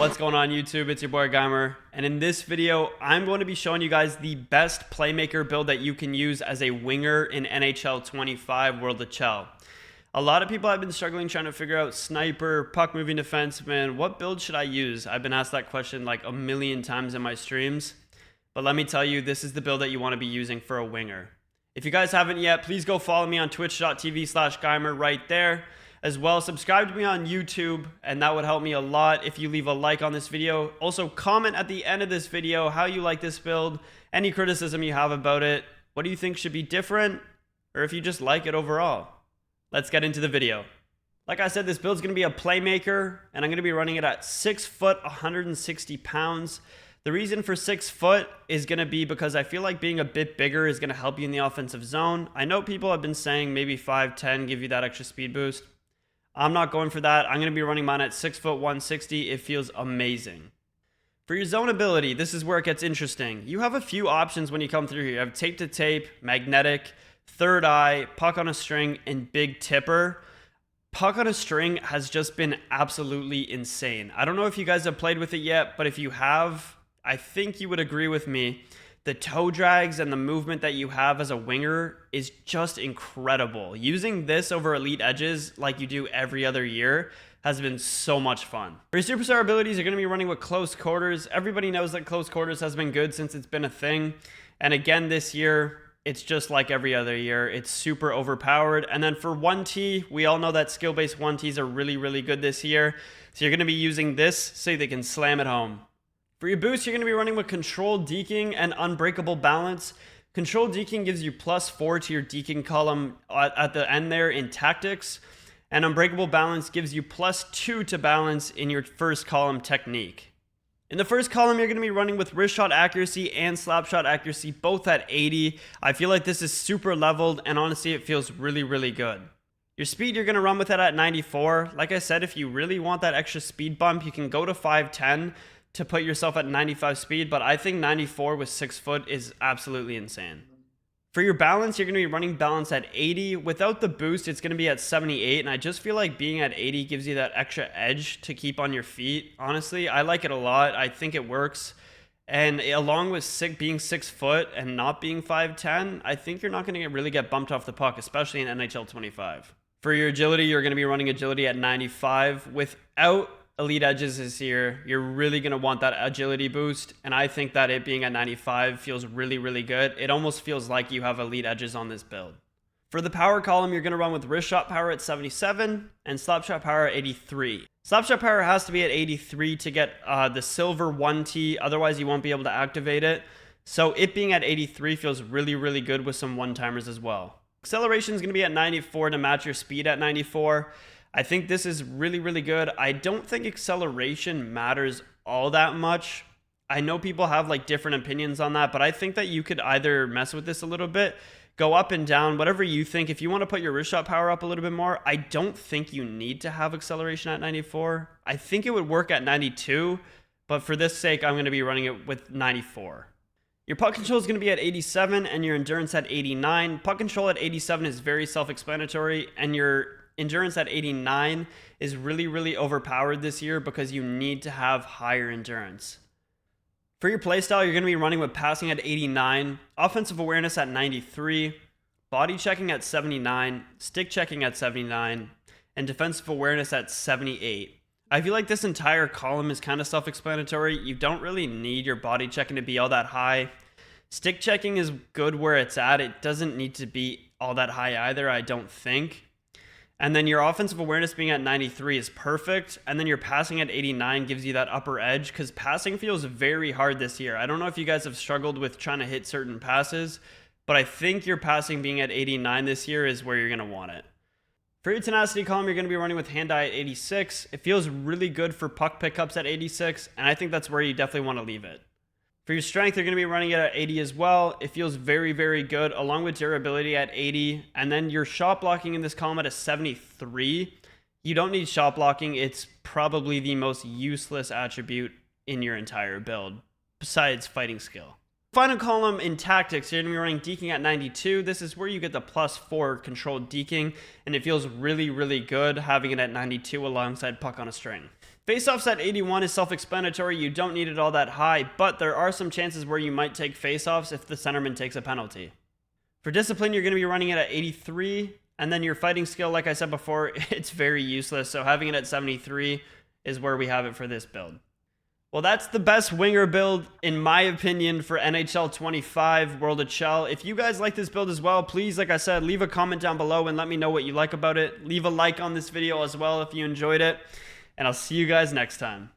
What's going on YouTube? It's your boy Geimer, and in this video I'm going to be showing you guys the best playmaker build that you can use as a winger in NHL 25 World of Chel. A lot of people have been struggling trying to figure out sniper, puck moving defenseman, what build should I use? I've been asked that question like a million times in my streams, but let me tell you, this is the build that you want to be using for a winger. If you guys haven't yet, please go follow me on twitch.tv/Geimer right there. As well, subscribe to me on YouTube, and that would help me a lot if you leave a like on this video. Also, comment at the end of this video how you like this build, any criticism you have about it, what do you think should be different, or if you just like it overall. Let's get into the video. Like I said, this build is going to be a playmaker, and I'm going to be running it at 6 foot, 160 pounds. The reason for 6 foot is going to be because I feel like being a bit bigger is going to help you in the offensive zone. I know people have been saying maybe 5'10", give you that extra speed boost. I'm not going for that. I'm going to be running mine at 6 foot 160. It feels amazing. For your zone ability, this is where it gets interesting. You have a few options when you come through here. You have tape to tape, magnetic, third eye, puck on a string, and big tipper. Puck on a string has just been absolutely insane. I don't know if you guys have played with it yet, but if you have, I think you would agree with me. The toe drags and the movement that you have as a winger is just incredible. Using this over elite edges like you do every other year has been so much fun. For your superstar abilities, you're going to be running with close quarters. Everybody knows that close quarters has been good since it's been a thing. And again, this year, it's just like every other year. It's super overpowered. And then for 1T, we all know that skill-based 1Ts are really, really good this year. So you're going to be using this so they can slam it home. For your boost, you're going to be running with controlled deking and unbreakable balance. Controlled deking gives you +4 to your deking column at the end there in tactics. And unbreakable balance gives you +2 to balance in your first column technique. In the first column, you're going to be running with wrist shot accuracy and slap shot accuracy, both at 80. I feel like this is super leveled, and honestly, it feels really, really good. Your speed, you're going to run with it at 94. Like I said, if you really want that extra speed bump, you can go to 510. To put yourself at 95 speed, but I think 94 with 6 foot is absolutely insane. For your balance, you're going to be running balance at 80. Without the boost, it's going to be at 78, and I just feel like being at 80 gives you that extra edge to keep on your feet. Honestly, I like it a lot. I think it works. And along with being 6 foot and not being 5'10", I think you're not going to really get bumped off the puck, especially in NHL 25. For your agility, you're going to be running agility at 95. Without elite edges this year, you're really going to want that agility boost, and I think that it being at 95 feels really, really good. It almost feels like you have elite edges on this build. For the power column, you're going to run with wrist shot power at 77 and slap shot power at 83. Slap shot power has to be at 83 to get the silver 1T, otherwise you won't be able to activate it. So it being at 83 feels really, really good with some one-timers as well. Acceleration is going to be at 94 to match your speed at 94. I think this is really, really good. I don't think acceleration matters all that much. I know people have like different opinions on that, but I think that you could either mess with this a little bit, go up and down, whatever you think. If you want to put your wrist shot power up a little bit more, I don't think you need to have acceleration at 94. I think it would work at 92, but for this sake, I'm going to be running it with 94. Your puck control is going to be at 87 and your endurance at 89. Puck control at 87 is very self-explanatory, and your endurance at 89 is really, really overpowered this year because you need to have higher endurance. For your playstyle, you're going to be running with passing at 89, offensive awareness at 93, body checking at 79, stick checking at 79, and defensive awareness at 78. I feel like this entire column is kind of self-explanatory. You don't really need your body checking to be all that high. Stick checking is good where it's at. It doesn't need to be all that high either, I don't think. And then your offensive awareness being at 93 is perfect. And then your passing at 89 gives you that upper edge because passing feels very hard this year. I don't know if you guys have struggled with trying to hit certain passes, but I think your passing being at 89 this year is where you're going to want it. For your tenacity column, you're going to be running with hand-eye at 86. It feels really good for puck pickups at 86, and I think that's where you definitely want to leave it. For your strength, you're going to be running it at 80 as well. It feels very, very good, along with durability at 80. And then your shot blocking in this column at a 73. You don't need shot blocking. It's probably the most useless attribute in your entire build, besides fighting skill. Final column in tactics, you're going to be running deking at 92. This is where you get the +4 controlled deking, and it feels really, really good having it at 92 alongside puck on a string. Faceoffs at 81 is self-explanatory. You don't need it all that high, but there are some chances where you might take faceoffs if the centerman takes a penalty. For discipline, you're going to be running it at 83, and then your fighting skill, like I said before, it's very useless, so having it at 73 is where we have it for this build. Well, that's the best winger build, in my opinion, for NHL 25 World of Chel. If you guys like this build as well, please, like I said, leave a comment down below and let me know what you like about it. Leave a like on this video as well if you enjoyed it, and I'll see you guys next time.